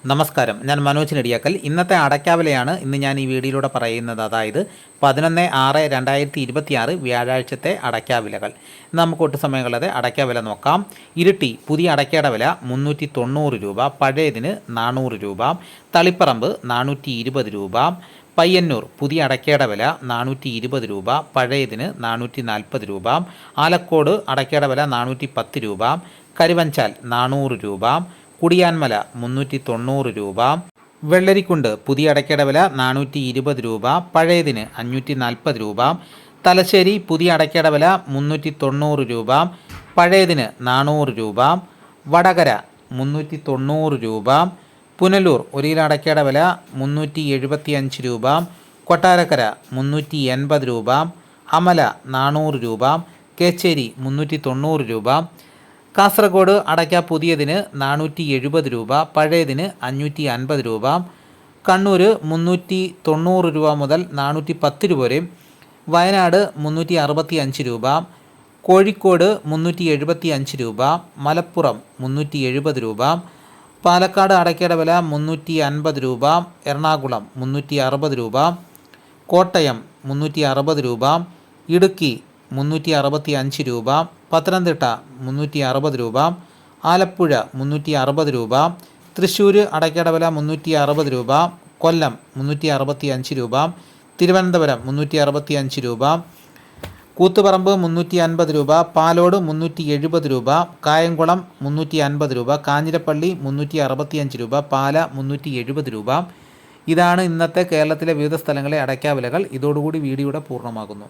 നമസ്കാരം, ഞാൻ മനോജ് നെടിയാക്കൽ. ഇന്നത്തെ അടയ്ക്കാവിലയാണ് ഇന്ന് ഞാൻ ഈ വീഡിയോയിലൂടെ പറയുന്നത്. അതായത് 11/6/2026 വ്യാഴാഴ്ചത്തെ അടയ്ക്കാവിലകൾ. നമുക്ക് ഒട്ടും സമയം കളയാതെ അടയ്ക്കാവില നോക്കാം. ഇരിട്ടി പുതിയ അടയ്ക്കയുടെ വില 390 രൂപ, പഴയതിന് 400 രൂപ. തളിപ്പറമ്പ് 420 രൂപ. പയ്യന്നൂർ പുതിയ അടയ്ക്കയുടെ വില 420 രൂപ, പഴയതിന് 440 രൂപ. ആലക്കോട് അടയ്ക്കയുടെ വില 410 രൂപ. കരുവഞ്ചാൽ 400 രൂപ. കുടിയാൻമല 390 രൂപ. വെള്ളരിക്കുണ്ട് പുതിയ അടയ്ക്കയുടെ വില 420 രൂപ, പഴയതിന് 540 രൂപ. തലശ്ശേരി പുതിയ അടയ്ക്കയുടെ വില 390 രൂപ, പഴയതിന് 400 രൂപ. വടകര 390 രൂപ. പുനലൂർ ഒരു കിലോ അടയ്ക്കയുടെ വില 375 രൂപ, കൊട്ടാരക്കര 380 രൂപ. അമല 400 രൂപ. കേച്ചേരി 390 രൂപ. കാസർഗോഡ് അടയ്ക്ക പുതിയതിന് 470 രൂപ, പഴയതിന് 550 രൂപ. കണ്ണൂർ 390 രൂപ മുതൽ 410 രൂപ വരെ. വയനാട് 365 രൂപ. കോഴിക്കോട് 375 രൂപ. മലപ്പുറം 370 രൂപ. പാലക്കാട് അടയ്ക്കയുടെ വില 350 രൂപ. എറണാകുളം 360 രൂപ. കോട്ടയം 360 രൂപ. ഇടുക്കി 365 രൂപ. പത്തനംതിട്ട 360 രൂപ. ആലപ്പുഴ 360 രൂപ. തൃശ്ശൂർ അടയ്ക്കയുടെ വില 360 രൂപ. കൊല്ലം 365 രൂപ. തിരുവനന്തപുരം 365 രൂപ. കൂത്തുപറമ്പ് 350 രൂപ. പാലോട് 370 രൂപ. കായംകുളം 350 രൂപ. കാഞ്ഞിരപ്പള്ളി 365 രൂപ. പാല 370 രൂപ. ഇതാണ് ഇന്നത്തെ കേരളത്തിലെ വിവിധ സ്ഥലങ്ങളിലെ അടയ്ക്കാവിലകൾ. ഇതോടുകൂടി വീഡിയോയുടെ പൂർണ്ണമാകുന്നു.